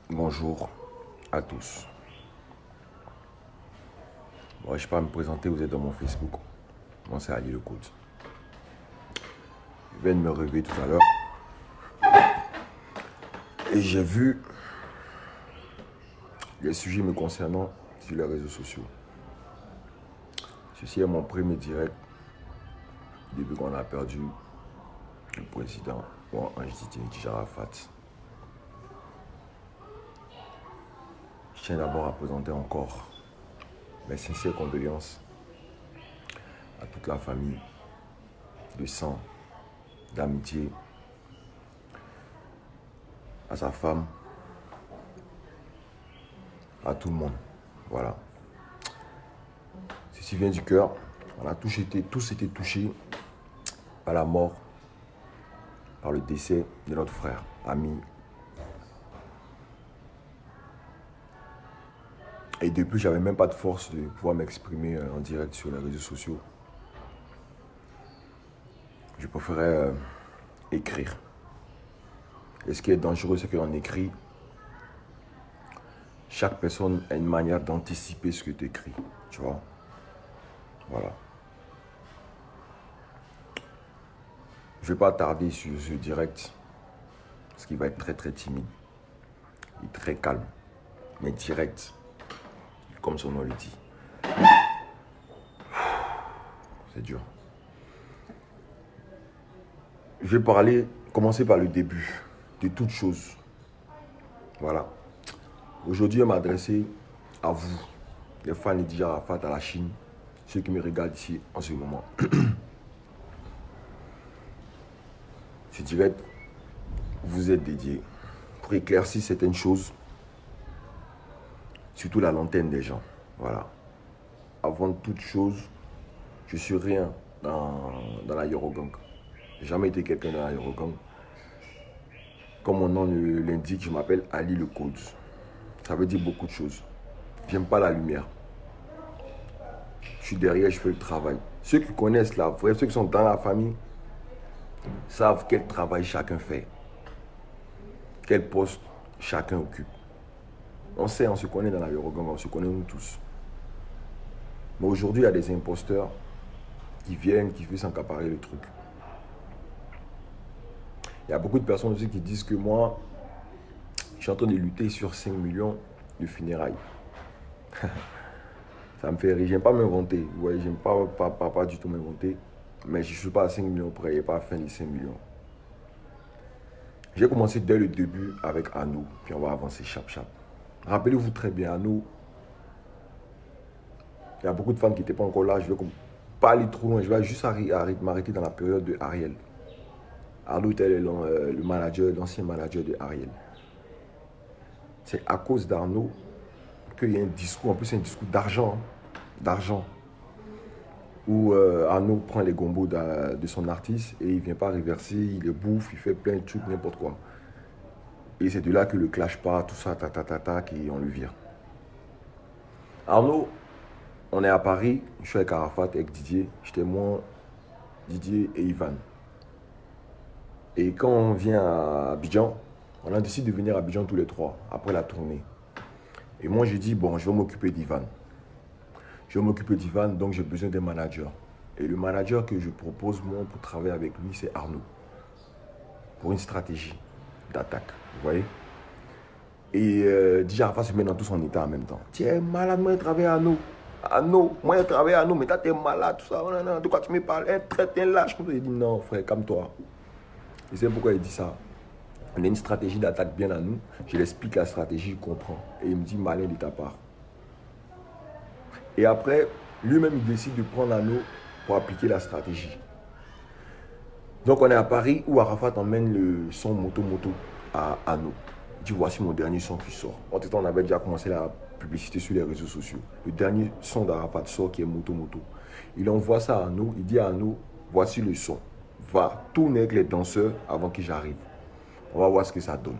Bonjour à tous. Bon, je ne vais pas me présenter, vous êtes dans mon Facebook. Moi, c'est Ali Le Coach. Je viens de me réveiller tout à l'heure. Et j'ai vu les sujets me concernant sur les réseaux sociaux. Ceci est mon premier direct depuis qu'on a perdu le président Ange Arafat. Je tiens d'abord à présenter encore mes sincères condoléances à toute la famille de sang, d'amitié, à sa femme, à tout le monde. Voilà. Ceci vient du cœur. On a tous été touchés par la mort, par le décès de notre frère, ami. Et depuis, j'avais même pas de force de pouvoir m'exprimer en direct sur les réseaux sociaux. Je préférais écrire. Et ce qui est dangereux, c'est qu'on écrit. Chaque personne a une manière d'anticiper ce que tu écris. Tu vois? Voilà. Je ne vais pas tarder sur ce direct. Parce qu'il va être très timide. Et très calme. Mais direct. Comme son nom le dit. C'est dur. Je vais commencer par le début de toute chose. Voilà. Aujourd'hui, je vais m'adresser à vous, les fans de DJ Arafat à la Chine, ceux qui me regardent ici en ce moment. Ce direct vous est dédié pour éclaircir certaines choses, surtout la lanterne des gens. Voilà. Avant toute chose, je suis rien dans la Yorogang. Je n'ai jamais été quelqu'un dans la Yorogang. Comme mon nom l'indique, je m'appelle Ali Le Coach. Ça veut dire beaucoup de choses. J'aime pas la lumière. Je suis derrière, je fais le travail. Ceux qui connaissent la vraie, ceux qui sont dans la famille, savent quel travail chacun fait. Quel poste chacun occupe. On sait, on se connaît dans la Yorogang, on se connaît nous tous. Mais aujourd'hui, il y a des imposteurs qui viennent, qui veulent s'accaparer le truc. Il y a beaucoup de personnes aussi qui disent que moi, je suis en train de lutter sur 5 millions de funérailles. Ça me fait rire. J'aime pas m'inventer. Vous voyez, j'aime pas du tout m'inventer. Mais je ne suis pas à 5 millions près. Il n'y a pas à fin des 5 millions. J'ai commencé dès le début avec Arnaud. Puis on va avancer chap. Rappelez-vous très bien, Arnaud. Il y a beaucoup de fans qui n'étaient pas encore là. Je ne vais pas aller trop loin. Je vais juste m'arrêter dans la période de Ariel. Arnaud était le manager, l'ancien manager de Ariel. C'est à cause d'Arnaud qu'il y a un discours, en plus c'est un discours d'argent, où Arnaud prend les gombos de son artiste et il ne vient pas reverser, il les bouffe, il fait plein de trucs, n'importe quoi. Et c'est de là que le clash part, tout ça, et on le vire. Arnaud, on est à Paris, je suis avec Arafat, avec Didier, j'étais moi, Didier et Ivan. Et quand on vient à Abidjan, on a décidé de venir à Abidjan tous les trois, après la tournée. Et moi, j'ai dit, bon, je vais m'occuper d'Ivan. Je vais m'occuper d'Ivan, donc j'ai besoin d'un manager. Et le manager que je propose, moi, pour travailler avec lui, c'est Arnaud. Pour une stratégie d'attaque, vous voyez. Et DJ Arafat se met dans tout son état en même temps. Tu es malade, moi, je travaille à Arnaud. Arnaud, moi, je travaille à Arnaud, mais toi, tu es malade, tout ça. Non, de quoi tu me parles? Un lâche. Il dit, non, frère, calme-toi. Et c'est pourquoi il dit ça. On a une stratégie d'attaque bien à nous. Je l'explique la stratégie, il comprend. Et il me dit, malin de ta part. Et après, lui-même, il décide de prendre Arnaud pour appliquer la stratégie. Donc, on est à Paris où Arafat emmène le son moto à Arnaud. Il dit, voici mon dernier son qui sort. En tout temps, on avait déjà commencé la publicité sur les réseaux sociaux. Le dernier son d'Arafat sort qui est moto. Il envoie ça à Arnaud. Il dit à Arnaud, voici le son. Va tourner avec les danseurs avant que j'arrive. On va voir ce que ça donne.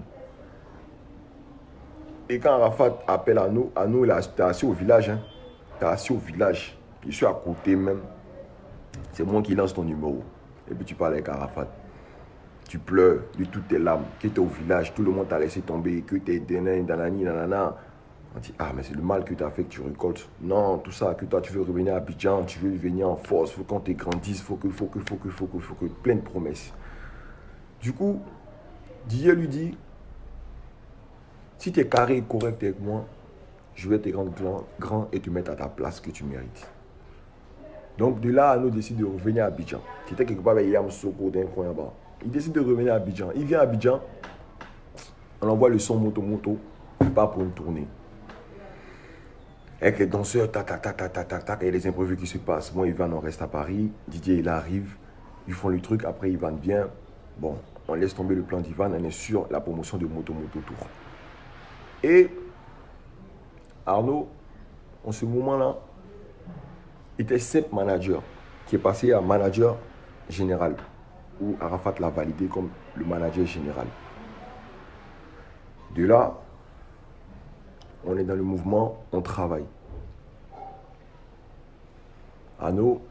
Et quand Arafat appelle Arnaud, il est assis au village. T'es assis au village. Je suis à côté même. C'est moi qui lance ton numéro. Et puis tu parles avec Arafat. Tu pleures de toutes tes larmes, que tu es au village, tout le monde t'a laissé tomber, que tu es danani, nanana. On dit, ah, mais c'est le mal que tu as fait que tu récoltes. Non, tout ça, que toi, tu veux revenir à Abidjan, tu veux venir en force, il faut qu'on te grandisse, faut que, plein de promesses. Du coup, Didier lui dit, si tu es carré et correct avec moi, je vais te rendre grand et te mettre à ta place que tu mérites. Donc de là, Arnaud décide de revenir à Abidjan. C'était quelque part avec Yam Soko d'un coin là-bas. Il décide de revenir à Abidjan. Il vient à Abidjan, on envoie le son moto, il part pour une tournée. Avec les danseurs, tac, il y a les imprévus qui se passent. Moi, Ivan, on reste à Paris. Didier, il arrive. Ils font le truc. Après, Ivan vient. Bon, on laisse tomber le plan d'Ivan. On est sur la promotion de Moto Tour. Et Arnaud, en ce moment-là, était simple manager, qui est passé à manager général, où Arafat l'a validé comme le manager général. De là, on est dans le mouvement, on travaille. Arnaud,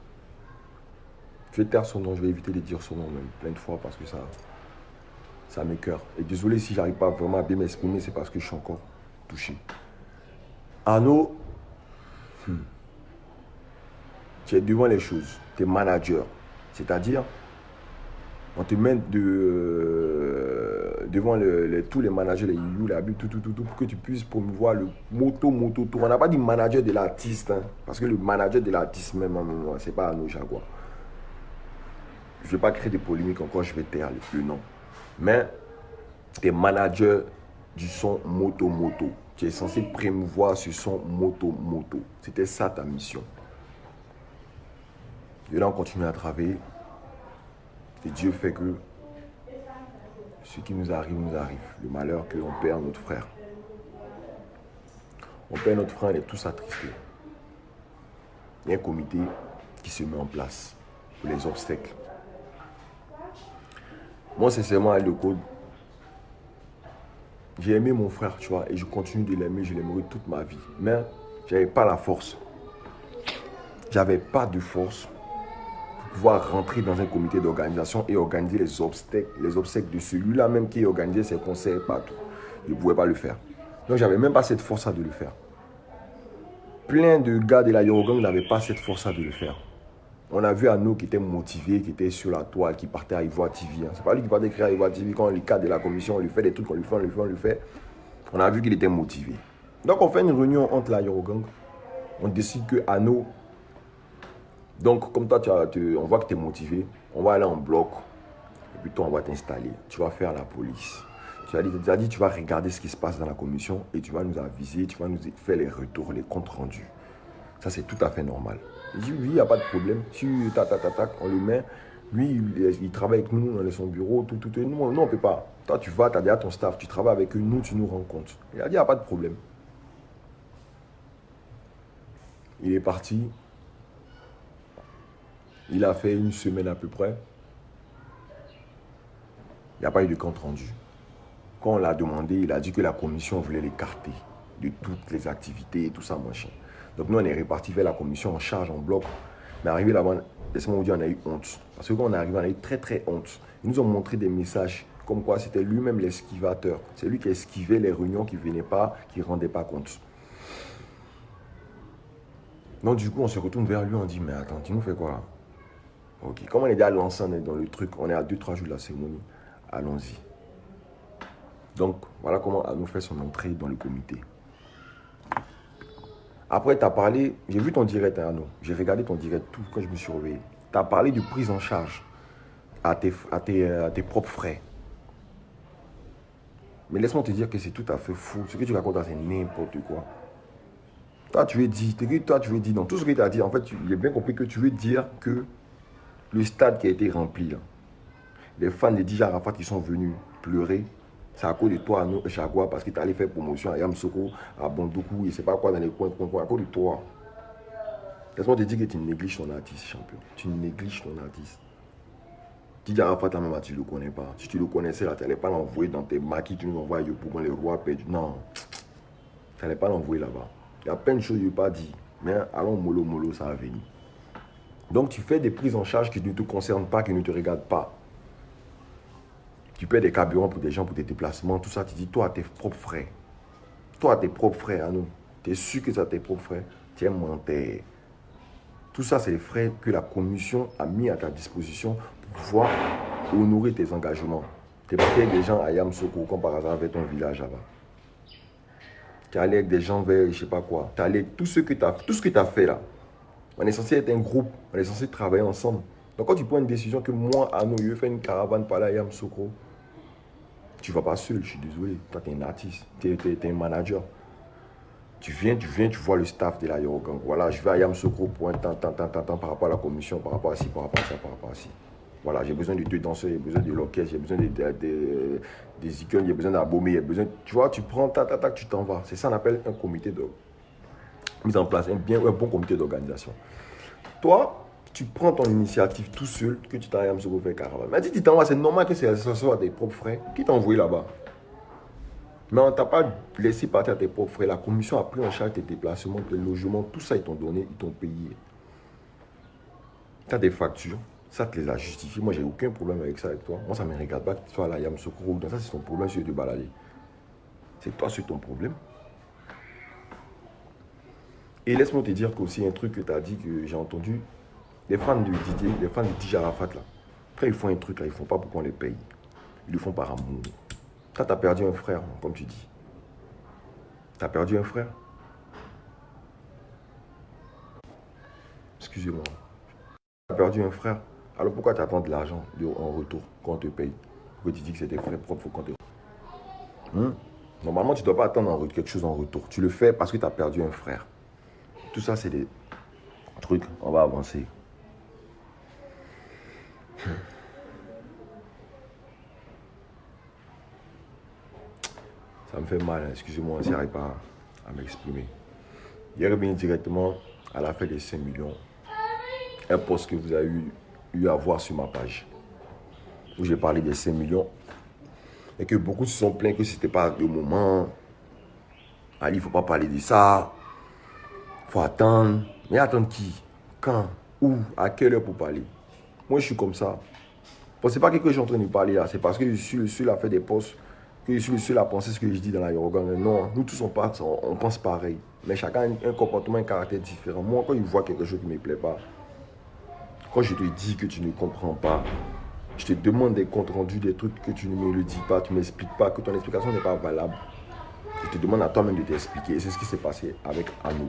je vais taire son nom, je vais éviter de dire son nom même plein de fois parce que ça m'écoeure. Et désolé si j'arrive pas vraiment à bien m'exprimer, c'est parce que je suis encore touché. Arnaud, tu es devant les choses, tu es manager. C'est-à-dire, on te met devant tous les managers, les You, les Habib, tout, pour que tu puisses promouvoir le moto tour. On n'a pas dit manager de l'artiste, hein, parce que le manager de l'artiste, même, c'est pas Arnaud Jaguar. Je ne vais pas créer de polémiques encore, je vais taire le nom. Mais tu es manager du son moto. Tu es censé promouvoir ce son moto. C'était ça ta mission. Et là, on continue à travailler. Et Dieu fait que ce qui nous arrive. Le malheur qu'on perd notre frère. On perd notre frère, on est tous attristés. Il y a un comité qui se met en place pour les obstacles. Moi, sincèrement, à l'école, j'ai aimé mon frère, tu vois, et je continue de l'aimer, je l'aimerai toute ma vie. Mais je n'avais pas la force. J'avais pas de force pour pouvoir rentrer dans un comité d'organisation et organiser les obsèques de celui-là même qui organisait ses concerts partout. Je ne pouvais pas le faire. Donc, j'avais même pas cette force de le faire. Plein de gars de la Yorogang n'avaient pas cette force de le faire. On a vu Arnaud qui était motivé, qui était sur la toile, qui partait à Ivoire TV. Hein. C'est pas lui qui partait écrire à Ivoire TV. Quand on lui cadre de la commission, on lui fait des trucs, on lui fait. On a vu qu'il était motivé. Donc on fait une réunion entre la Yorogang. On décide que Arnaud, donc comme toi, on voit que tu es motivé, on va aller en bloc. Et puis toi, on va t'installer. Tu vas faire la police. Tu as dit, tu vas regarder ce qui se passe dans la commission et tu vas nous aviser, tu vas nous faire les retours, les comptes rendus. Ça, c'est tout à fait normal. Il dit, oui, il n'y a pas de problème. Si on le met. Lui, il travaille avec nous, on est son bureau, tout. Nous, on ne peut pas. Toi, tu vas, tu as déjà ton staff, tu travailles avec eux, nous, tu nous rends compte. Il a dit, il n'y a pas de problème. Il est parti. Il a fait une semaine à peu près. Il n'y a pas eu de compte rendu. Quand on l'a demandé, il a dit que la commission voulait l'écarter de toutes les activités et tout ça, machin. Donc nous, on est reparti vers la commission en charge, en bloc. Mais arrivé là-bas, laissez-moi vous dire, on a eu honte. Parce que quand on est arrivé, on a eu très honte. Ils nous ont montré des messages comme quoi c'était lui-même l'esquivateur. C'est lui qui esquivait les réunions qui ne venaient pas, qui ne rendaient pas compte. Donc du coup, on se retourne vers lui, on dit, mais attends, tu nous fais quoi là? Ok, comme on est déjà lancé dans le truc, on est à 2-3 jours de la cérémonie, allons-y. Donc, voilà comment Arnaud fait son entrée dans le comité. Après, tu as parlé, j'ai vu ton direct, Arnaud. J'ai regardé ton direct tout quand je me suis réveillé. Tu as parlé de prise en charge à tes propres frais. Mais laisse-moi te dire que c'est tout à fait fou. Ce que tu racontes, c'est n'importe quoi. Toi, tu veux dire, dans tout ce que tu as dit, en fait, j'ai bien compris que tu veux dire que le stade qui a été rempli, là, les fans de DJ Arafat qui sont venus pleurer, c'est à cause de toi, Arnaud Jaguar, parce que tu allé faire promotion à Yamsoko, à Bondoukou, et je ne sais pas quoi dans les coins, à cause de toi. Laisse-moi te dire que tu négliges ton artiste, champion. Tu négliges ton artiste. DJ Arafat, même, tu ne le connais pas. Si tu le connaissais, là, tu n'allais pas l'envoyer dans tes maquis, tu nous envoies pour les rois perdus. Non. Tu n'allais pas l'envoyer là-bas. Il y a plein de choses que je n'ai pas dit. Mais allons mollo, ça va venir. Donc, tu fais des prises en charge qui ne te concernent pas, qui ne te regardent pas. Tu paies des carburants pour des gens, pour des déplacements, tout ça. Tu dis, toi, tes propres frais. Toi, tes propres frais à nous. Tu es sûr que ça, tes propres frais. Tu es menteur. Tout ça, c'est les frais que la commission a mis à ta disposition pour pouvoir honorer tes engagements. Tu es parti avec des gens à Yamsoko, comme par hasard, vers ton village là-bas. Tu es allé avec des gens vers je ne sais pas quoi. Tu es allé tout ce que tu as fait là. On est censé être un groupe. On est censé travailler ensemble. Donc quand tu prends une décision que moi, Arnaud, je vais faire une caravane par là à Yamsoko, tu ne vas pas seul, je suis désolé. Toi, tu es un artiste. Tu es un manager. Tu viens, tu vois le staff de la Yorogang. Voilà, je vais à Yamsoko pour un temps par rapport à la commission, par rapport à ci, par rapport à ça, par rapport à ci. Voilà, j'ai besoin de deux danseurs, j'ai besoin de l'orchestre, j'ai besoin des icônes, j'ai besoin d'abommer, j'ai besoin. Tu vois, tu prends, tu t'en vas. C'est ça qu'on appelle un comité de mise en place, un bon comité d'organisation. Toi, tu prends ton initiative tout seul, que tu t'en vas à Yamsoko faire caravane. Mais si tu t'en vas, c'est normal que ce soit tes propres frais. Qui t'a envoyé là-bas? Mais on ne t'a pas laissé partir à tes propres frais. La commission a pris en charge tes déplacements, tes logements, tout ça, ils t'ont donné, ils t'ont payé. Tu as des factures, ça te les a justifiées. Moi, j'ai aucun problème avec ça, avec toi. Moi, ça ne me regarde pas que tu sois à la Yamsoko. Ça, c'est ton problème, c'est de balader. C'est toi, c'est ton problème. Et laisse-moi te dire qu'aussi un truc que tu as dit, que j'ai entendu, les fans de Didier, les fans de DJ Arafat, là, quand ils font un truc, là, ils ne font pas pour qu'on les paye. Ils le font par amour. Quand tu as perdu un frère, comme tu dis, tu as perdu un frère. Excusez-moi. Tu as perdu un frère. Alors pourquoi tu attends de l'argent en retour quand on te paye? Pourquoi tu dis que c'est tes frais propres quand tu... Normalement, tu ne dois pas attendre quelque chose en retour. Tu le fais parce que tu as perdu un frère. Tout ça, c'est des trucs. On va avancer. Ça me fait mal, hein. Excusez-moi, je n'arrive pas à m'exprimer. Il est revenu directement à la fin des 5 millions. Un post que vous avez eu à voir sur ma page. Où j'ai parlé des 5 millions. Et que beaucoup se sont plaints que ce n'était pas le moment. Ali, il ne faut pas parler de ça. Il faut attendre. Mais attendre qui? Quand? Où? À quelle heure pour parler? Moi, je suis comme ça. Bon, ce n'est pas quelque chose que je suis en train de parler là. C'est parce que je suis le seul à faire des posts, que je suis le seul à penser ce que je dis dans la Yorogang. Non, nous tous, on pense pareil. Mais chacun a un comportement, un caractère différent. Moi, quand il voit quelque chose qui ne me plaît pas, quand je te dis que tu ne comprends pas, je te demande des comptes rendus, des trucs que tu ne me le dis pas, tu ne m'expliques pas, que ton explication n'est pas valable. Je te demande à toi-même de t'expliquer. Et c'est ce qui s'est passé avec Anou.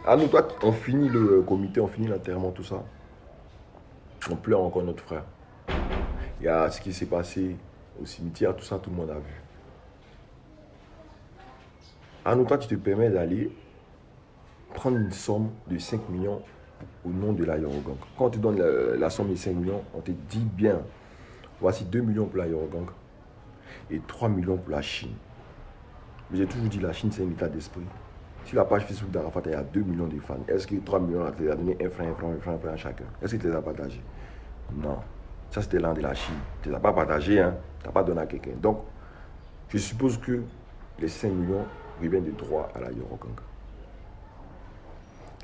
Anou, toi, on finit le comité, on finit l'enterrement, tout ça. On pleure encore notre frère. Il y a ce qui s'est passé au cimetière, tout ça, tout le monde a vu. Anou, toi, tu te permets d'aller prendre une somme de 5 millions au nom de la Yorogang. Quand on te donne la somme de 5 millions, on te dit bien, voici 2 millions pour la Yorogang et 3 millions pour la Chine. Mais j'ai toujours dit, la Chine, c'est un état d'esprit. Sur la page Facebook d'Arafat, il y a 2 millions de fans. Est-ce que 3 millions, tu les as donné un franc à chacun? Est-ce que tu les as partagés? Non. Ça, c'était l'an de la Chine. Tu ne les as pas partagés, hein? Tu n'as pas donné à quelqu'un. Donc, je suppose que les 5 millions reviennent de droit à la Yorogang.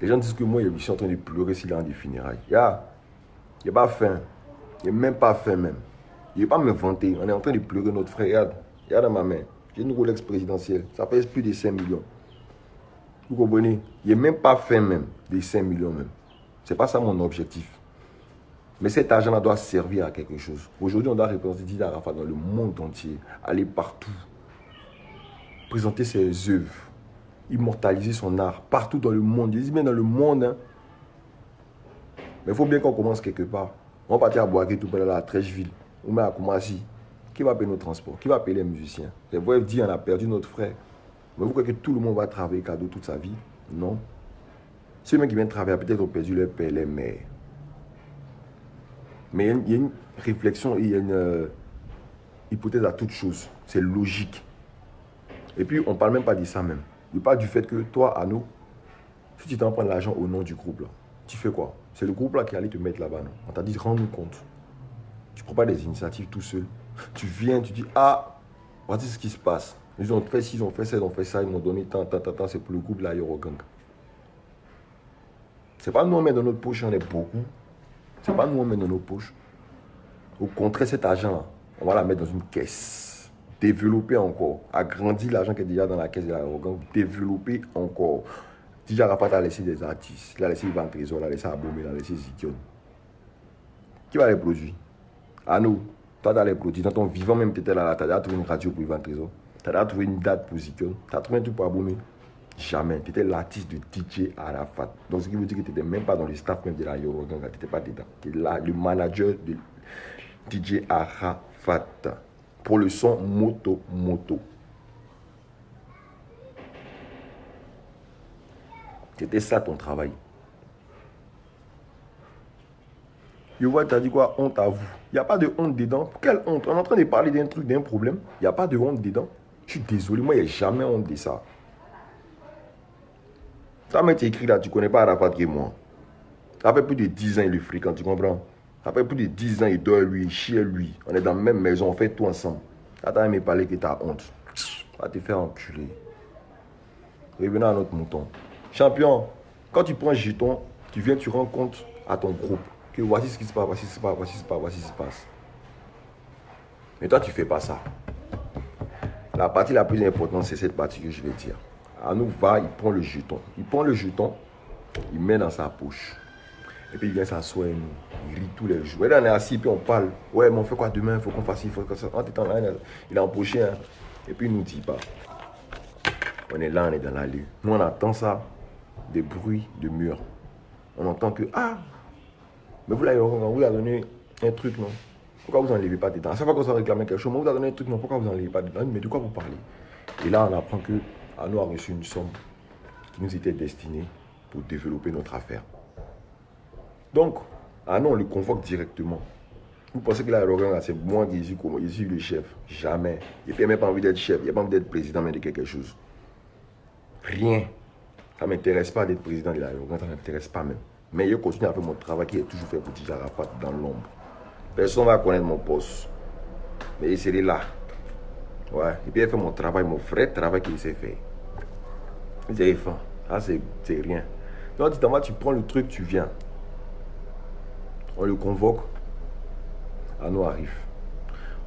Les gens disent que moi, je suis en train de pleurer s'il y a des funérailles. Il n'y a pas faim. Il n'y a même pas faim même. Il ne va pas me vanter. On est en train de pleurer notre frère. Regarde dans ma main. J'ai une Rolex présidentielle. Ça pèse plus de 5 millions. Vous comprenez? Il n'y a même pas faim même. Des 5 millions même. Ce n'est pas ça mon objectif. Mais cet argent-là doit servir à quelque chose. Aujourd'hui, on doit représenter Didier Arafat dans le monde entier. Aller partout. Présenter ses œuvres. Immortaliser son art partout dans le monde. Je dis bien dans le monde. Hein. Mais il faut bien qu'on commence quelque part. On va partir à Boaké, tout près de la Trècheville. On met à Koumassi. Qui va payer nos transports? Qui va payer les musiciens? Les voix disent on a perdu notre frère. Mais vous croyez que tout le monde va travailler cadeau toute sa vie? Non. Ceux qui viennent travailler, peut-être ont perdu leur père, les mères. Mais il y a une réflexion, il y a une hypothèse à toute chose. C'est logique. Et puis, on ne parle même pas de ça même. On parle du fait que toi, Anou, si tu t'en prends l'argent au nom du groupe, là, tu fais quoi? C'est le groupe là qui allait te mettre là-bas. On t'a dit, rends-nous compte. Tu ne prends pas des initiatives tout seul. Tu viens, tu dis, ah, voici ce qui se passe. Ils ont fait ci, ils ont fait ça, ils m'ont donné tant, c'est pour le groupe de la Yorogang. C'est pas nous on met dans notre poche, on est beaucoup. C'est pas nous on met dans nos poches. Au contraire, cet argent-là, on va la mettre dans une caisse. Développer encore. Agrandir l'argent qui est déjà dans la caisse de l'arrogance. Développer encore. DJ Arafat a laissé des artistes. Il a laissé Ivan Trésor, il a laissé Abomey, il a laissé Zikion. Qui va les produire? À nous. Toi, tu as les produits. Dans ton vivant même, tu étais là, tu as trouvé une radio pour Ivan Trésor. Tu as trouvé une date pour Zikion. Tu as trouvé un truc pour Abomey. Jamais. Tu étais l'artiste de DJ Arafat. Donc, ce qui veut dire que tu n'étais même pas dans le staff même de la Yoroganga. Tu n'étais pas dedans. Tu es là, le manager de DJ Arafat. Pour le son moto. C'était ça ton travail. Je vois, tu as dit quoi? Honte à vous. Il n'y a pas de honte dedans. Quelle honte? On est en train de parler d'un truc, d'un problème. Il n'y a pas de honte dedans. Je suis désolé, moi, il n'y a jamais honte de ça. Ça m'a été écrit là, tu ne connais pas Arafat que moi. Après plus de 10 ans, il le fréquente, tu comprends? Après plus de 10 ans, il dort lui, il chie lui. On est dans la même maison, on fait tout ensemble. Là, tu as aimé parler que tu as honte. Va te faire enculer. Revenons à notre mouton. Champion, quand tu prends un jeton, tu viens, tu rends compte à ton groupe que voici ce qui se passe, voici ce qui se passe, voici ce qui se passe, voici ce qui se passe. Mais toi, tu ne fais pas ça. La partie la plus importante, c'est cette partie que je vais dire. Anou va, il prend le jeton. Il prend le jeton, il met dans sa poche. Et puis il vient s'asseoir et il rit tous les jours. Et là, on est assis, puis on parle. Ouais, mais on fait quoi demain? Il faut qu'on fasse ci, il faut que ça. En temps, là, il est empoché. Hein. Et puis il ne nous dit pas. On est là, on est dans l'allée. Nous, on entend ça, des bruits de murs. On entend que, ah, mais vous, là, on vous a donné un truc, non? Pourquoi vous n'enlevez pas dedans? À chaque fois qu'on s'en réclame quelque chose, on vous a donné un truc, non? Pourquoi vous n'enlevez pas dedans? Mais de quoi vous parlez? Et là, on apprend que Anou a reçu une somme qui nous était destinée pour développer notre affaire. Donc, Anou, on le convoque directement. Vous pensez que là, c'est moi qui suis le chef? Jamais. Et puis, il n'a même pas envie d'être chef, il n'a pas envie d'être président mais de quelque chose. Rien. Ça ne m'intéresse pas d'être président de la Yorgan, ça ne m'intéresse pas même. Mais je continue à faire mon travail qui est toujours fait pour DJ Arafat dans l'ombre. Personne ne va connaître mon poste. Mais c'est là. Ouais. Et puis, il fait mon travail, mon vrai travail qu'il sait faire. C'est faim. Ça, c'est rien. Donc, tu prends le truc, tu viens. On le convoque. Anou arrive.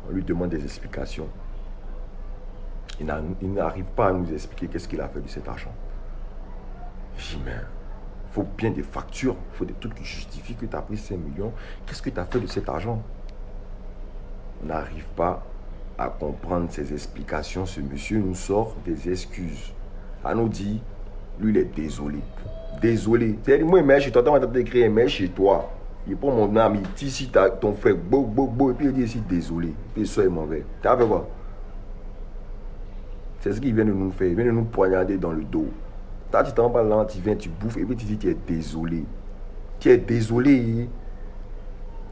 On lui demande des explications. Il n'arrive pas à nous expliquer qu'est-ce qu'il a fait de cet argent. J'ai dit, mais il faut bien des factures. Il faut des trucs qui justifient que tu as pris 5 millions. Qu'est-ce que tu as fait de cet argent? On n'arrive pas à comprendre ses explications. Ce monsieur nous sort des excuses. Anou dit, lui, il est désolé. Désolé. C'est-à-dire, moi, je suis en train d'écrire un mail chez toi. Il prend mon âme, il dit ici ton frère, et puis il dit ici désolé. Puis ça est mauvais. Tu as fait quoi? C'est ce qu'il vient de nous faire. Il vient de nous poignarder dans le dos. Toi, tu t'en parles là, tu viens, tu bouffes, et puis tu dis tu es désolé. Tu es désolé.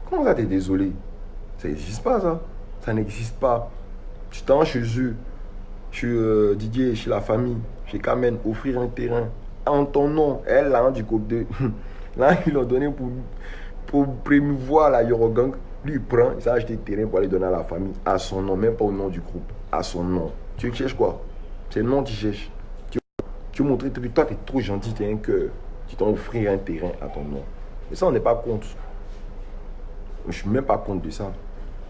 Comment ça, tu es désolé? Ça n'existe pas, ça. Ça n'existe pas. Tu t'en chez eux, chez Didier, chez la famille, chez Kamen, offrir un terrain en ton nom. Elle, là, du côté. Là, ils l'ont donné pour promouvoir la Yorogang. Lui, il prend, il s'est acheté le terrain pour aller donner à la famille, à son nom, même pas au nom du groupe, à son nom. Tu cherches quoi? C'est le nom que tu cherches. Tu veux montrer, toi, tu es trop gentil, tu as un cœur. Tu t'en offrir un terrain à ton nom. Mais ça, on n'est pas contre. Je ne suis même pas contre de ça.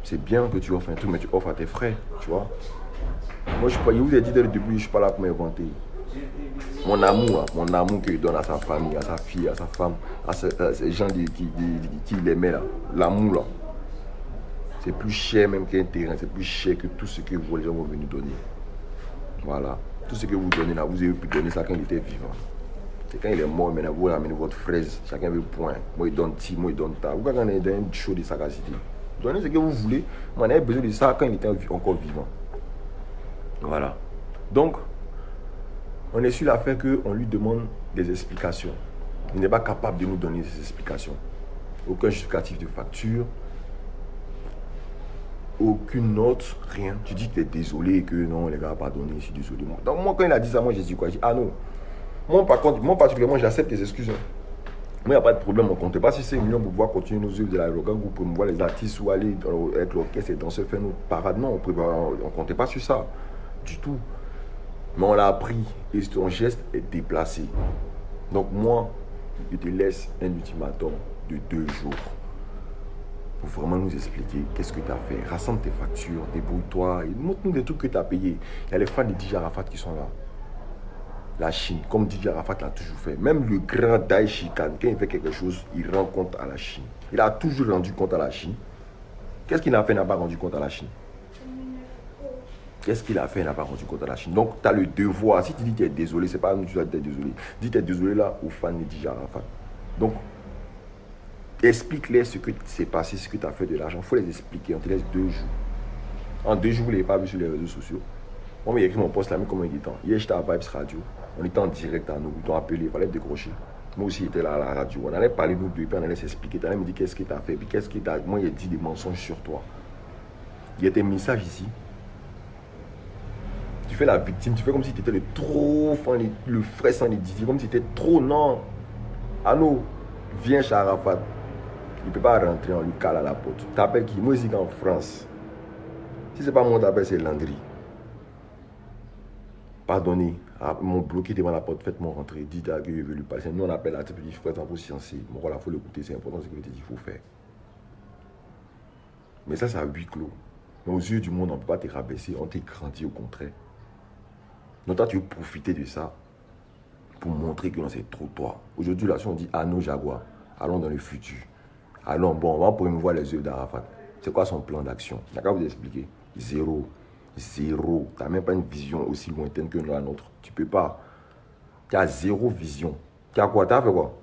C'est bien que tu offres un truc, mais tu offres à tes frères, tu vois. Moi, je vous ai dit dès le début, je ne suis pas là pour m'inventer. Mon amour qu'il donne à sa famille, à sa fille, à sa femme, à ces gens qui l'aimaient là. L'amour là. C'est plus cher même qu'un terrain, c'est plus cher que tout ce que vous, les gens vont venir donner. Voilà. Tout ce que vous donnez là, vous avez pu donner ça quand il était vivant. C'est quand il est mort, maintenant vous ramenez votre fraise, chacun veut point. Moi il donne ti, moi il donne ta. Vous quand on est dans une chose de sagacité. Donnez ce que vous voulez, mais on avait besoin de ça quand il était encore vivant. Voilà. Donc, on est sur l'affaire qu'on lui demande des explications. Il n'est pas capable de nous donner des explications. Aucun justificatif de facture. Aucune note, rien. Tu dis que tu es désolé, que non, les gars, pardonnez, je suis désolé. Donc moi, quand il a dit ça, moi, j'ai dit quoi? J'ai dit, ah non. Moi, par contre, moi particulièrement, j'accepte tes excuses. Moi, il n'y a pas de problème. On ne comptait pas si c'est millions pour pouvoir continuer nos œuvres de la Rogan ou pour voir les artistes ou aller avec l'orchestre et danser, faire nos parades. Non, on ne comptait pas sur ça. Du tout. Mais on l'a appris et ton geste est déplacé. Donc moi, je te laisse un ultimatum de 2 jours pour vraiment nous expliquer qu'est-ce que tu as fait. Rassemble tes factures, débrouille-toi, et montre-nous des trucs que tu as payés. Il y a les fans de DJ Arafat qui sont là. La Chine, comme DJ Arafat l'a toujours fait. Même le grand Dai Shikan, quand il fait quelque chose, il rend compte à la Chine. Il a toujours rendu compte à la Chine. Qu'est-ce qu'il a fait, n'a pas rendu compte à la Chine? Qu'est-ce qu'il a fait, n'a pas rendu compte à la Chine? Donc, tu as le devoir. Si tu dis que tu es désolé, c'est pas nous tu dois être désolé. Dis que tu es désolé là aux fans de DJ Arafat. Donc, explique-les ce que s'est passé, ce que tu as fait de l'argent. Il faut les expliquer. On te laisse 2 jours. En 2 jours, vous ne l'avez pas vu sur les réseaux sociaux. Moi, j'ai écrit mon post là, mais comment il est temps? Hier, j'étais à Vibes Radio. On était en direct à nous. Ils t'ont appelé, il fallait décrocher. Moi aussi, j'étais là à la radio. On allait parler de nous deux, puis on allait s'expliquer. Tu allais me dire qu'est-ce que tu as fait, puis qu'est-ce que tu as. Moi, il a dit des mensonges sur toi. Il y a des messages ici. Tu fais la victime, tu fais comme si tu étais le trop fan, le frère sans les Didi, comme si tu étais trop. Non. Ano, viens chez Arafat. Il ne peut pas rentrer, on lui cale à la porte. Tu t'appelles qui? Moi, ici, en France. Si ce n'est pas moi, t'appelles, c'est Landry. Pardonnez, m'ont bloqué devant la porte, faites-moi rentrer, dites à que je veux lui parler. Nous on appelle la type, il faut être un peu sciencé. Bon voilà, il faut l'écouter, c'est important, c'est ce qu'il faut faire. Mais ça, c'est à huis clos. Mais aux yeux du monde, on ne peut pas te rabaisser, on t'est grandi au contraire. Donc toi, tu veux profiter de ça pour montrer que non, c'est trop toi. Aujourd'hui, là, si on dit à nos Jaguars, allons dans le futur. Allons, bon, on va promouvoir les œuvres d'Arafat. C'est quoi son plan d'action? D'accord, vous expliquer. Zéro. Zéro. Tu n'as même pas une vision aussi lointaine que la nôtre. Tu ne peux pas. Tu as zéro vision. Tu as quoi? Tu as fait quoi?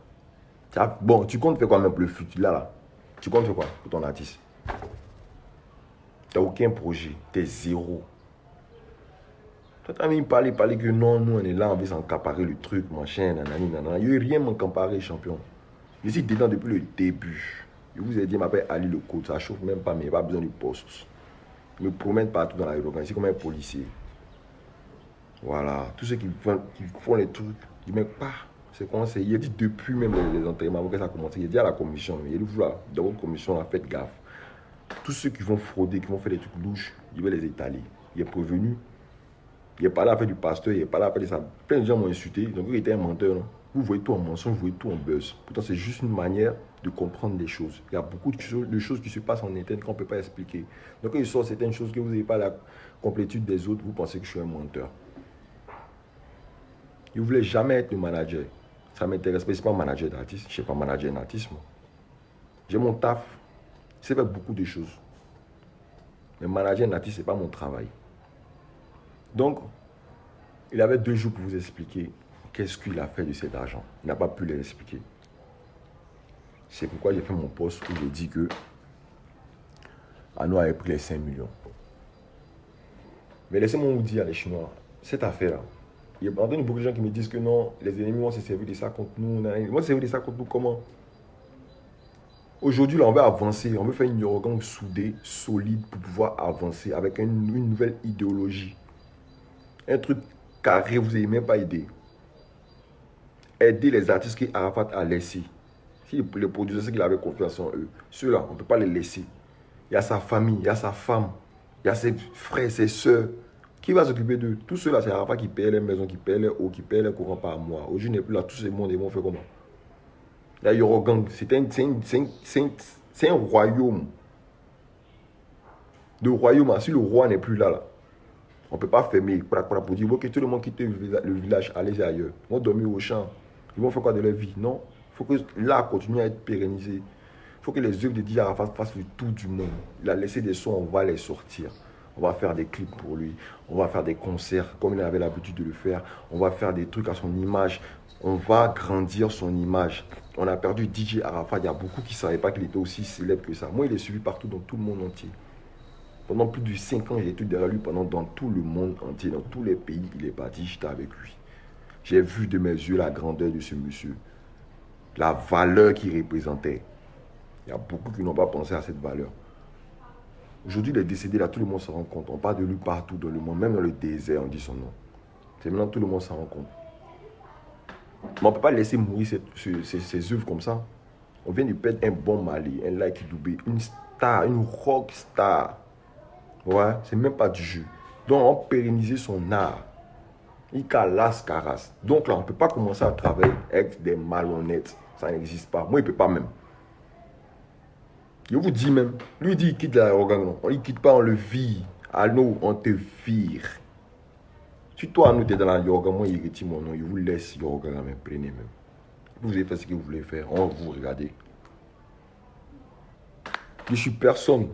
Bon, tu comptes faire quoi même pour le futur là? Tu comptes faire quoi pour ton artiste? Tu n'as aucun projet. Tu es zéro. Tu as même parlé que non, nous on est là, on veut s'encaparer le truc, machin, nanani, nanana. Il n'y a rien m'encaparer, champion. Je suis dedans depuis le début. Je vous ai dit, je m'appelle Ali le coach. Ça ne chauffe même pas, mais il n'y a pas besoin de poste. Je me promène partout dans l'aéroport, c'est comme un policier. Voilà, tous ceux qui font les trucs, ils ne mettent pas. C'est conseillé. Il a dit depuis même les entraînements, quand ça a commencé, il a dit à la commission, il a dit, voilà, dans votre commission, là, faites gaffe. Tous ceux qui vont frauder, qui vont faire des trucs louches, il va les étaler. Il est prévenu. Il n'est pas là à faire du pasteur, il n'est pas là à faire de ça. Plein de gens m'ont insulté, donc il était un menteur. Non? Vous voyez tout en mensonge, vous voyez tout en buzz. Pourtant, c'est juste une manière de comprendre les choses. Il y a beaucoup de choses qui se passent en interne qu'on ne peut pas expliquer. Donc, quand il sort certaines choses que vous n'avez pas la complétude des autres, vous pensez que je suis un menteur. Je ne voulais jamais être le manager. Ça ne m'intéresse pas. Je ne suis pas manager d'artiste. Je ne suis pas manager d'artiste. J'ai mon taf. Je sais faire beaucoup de choses. Mais manager d'artiste, ce n'est pas mon travail. Donc, il avait 2 jours pour vous expliquer qu'est-ce qu'il a fait de cet argent. Il n'a pas pu les expliquer. C'est pourquoi j'ai fait mon post où j'ai dit que Ano avait pris les 5 millions. Mais laissez-moi vous dire, les Chinois, cette affaire-là, il y a beaucoup de gens qui me disent que non, les ennemis vont se servir de ça contre nous. Ils vont se servir de ça contre nous comment? Aujourd'hui, là, on veut avancer. On veut faire une Yorogang soudée, solide, pour pouvoir avancer avec une nouvelle idéologie. Un truc carré, vous n'avez même pas aidé. Aider les artistes qu'Arafat a laissés. Si les producteurs, ceux qui avaient confiance en eux, ceux-là, on ne peut pas les laisser. Il y a sa famille, il y a sa femme, il y a ses frères, ses soeurs. Qui va s'occuper d'eux? Tout ceux-là, c'est Arafat qui paye les maisons, qui paye les eaux, qui paye les courants par mois. Aujourd'hui, il n'est plus là, tout ce monde, ils vont faire comment? Il y a Yorogang, c'est un royaume. Le royaume, si le roi n'est plus là, on ne peut pas fermer pour dire que tout le monde quitte le village, allez ailleurs. Ils vont dormir au champ. Ils vont faire quoi de leur vie? Non. Il faut que l'art continue à être pérennisé. Il faut que les œuvres de DJ Arafat fassent le tour du monde. Il a laissé des sons, on va les sortir. On va faire des clips pour lui. On va faire des concerts comme il avait l'habitude de le faire. On va faire des trucs à son image. On va grandir son image. On a perdu DJ Arafat. Il y a beaucoup qui ne savaient pas qu'il était aussi célèbre que ça. Moi, il est suivi partout dans tout le monde entier. Pendant plus de 5 ans, j'ai été derrière lui dans tout le monde entier, dans tous les pays. Il est parti, j'étais avec lui. J'ai vu de mes yeux la grandeur de ce monsieur. La valeur qu'il représentait. Il y a beaucoup qui n'ont pas pensé à cette valeur. Aujourd'hui, il est décédé, là, tout le monde se rend compte. On parle de lui partout dans le monde, même dans le désert, on dit son nom. C'est maintenant tout le monde s'en rend compte. Mais on ne peut pas laisser mourir ces œuvres comme ça. On vient de perdre un bon Mali, un Like Dubé, une star, une rock star. Ouais, c'est même pas du jeu. Donc, on pérenniser son art. Il calas caras. Donc là, on ne peut pas commencer à travailler avec des malhonnêtes. Ça n'existe pas. Moi, il ne peut pas même. Je vous dis même, lui dit il quitte l'arrogance. On ne quitte pas, on le vire. À nous, on te vire. Si toi, nous, tu es dans la yoga, moi, il retire mon nom. Il vous laisse yoga, mais prenez même. Vous avez fait ce que vous voulez faire. On vous regarde. Je suis personne.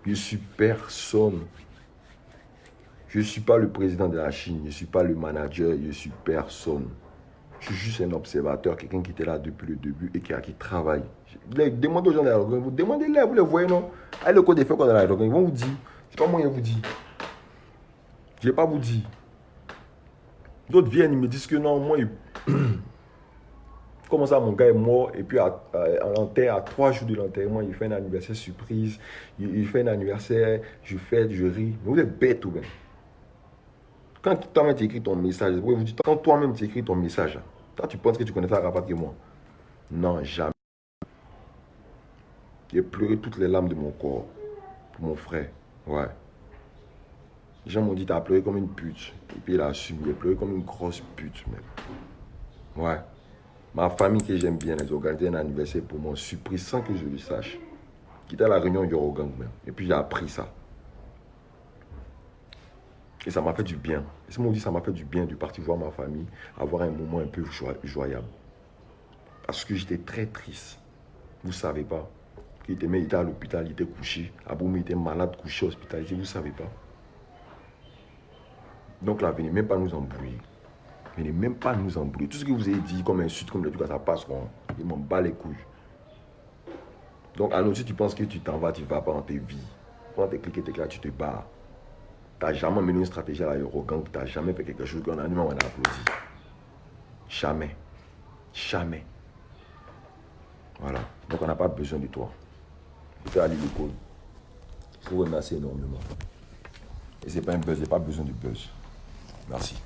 Je suis personne. Je ne suis pas le président de la Chine. Je ne suis pas le manager. Je suis personne. Je suis juste un observateur, quelqu'un qui était là depuis le début et qui travaille. Demandez aux gens de la Rogan, vous demandez-les, vous les voyez, non? Allez, le code des faits qu'on a la Rogan, ils vont vous dire. C'est pas moi qui vous dis. Je ne vais pas vous dire. D'autres viennent, ils me disent que non, moi, comment ça, mon gars est mort, et puis à 3 jours de l'enterrement, il fait un anniversaire surprise, il fait un anniversaire, je fête, je ris. Mais vous êtes bête ou bien? Quand toi-même tu écris ton message, quand toi-même tu écris ton message, toi tu penses que tu connais ça Arafat que moi? Non, jamais. J'ai pleuré toutes les larmes de mon corps pour mon frère. Ouais. Les gens m'ont dit, tu as pleuré comme une pute. Et puis il a assumé, il a pleuré comme une grosse pute même. Ouais. Ma famille que j'aime bien, ils ont organisé un anniversaire pour moi, surprise sans que je le sache. Qui était à la réunion Yorogang même. Et puis j'ai appris ça. Et ça m'a fait du bien. Et ce mot dit, ça m'a fait du bien de partir voir ma famille, avoir un moment un peu joyable. Parce que j'étais très triste. Vous ne savez pas. Il était à l'hôpital, il était couché. Aboum, il était malade, couché, hospitalisé. Vous ne savez pas. Donc là, venez même pas nous embrouiller. Venez même pas nous embrouiller. Tout ce que vous avez dit comme insulte, comme le truc, ça passe. Il m'en bat les couilles. Donc, à nous, si tu penses que tu t'en vas, tu ne vas pas dans tes vies. Quand tu es cliqué, tu te barres. Tu n'as jamais mené une stratégie à l'aérogang, tu n'as jamais fait quelque chose qu'on a on a applaudi. Jamais. Jamais. Voilà. Donc on n'a pas besoin de toi. Il faut aller le code. Il faut remercier énormément. Et ce n'est pas un buzz, il n'y a pas besoin de buzz. Merci.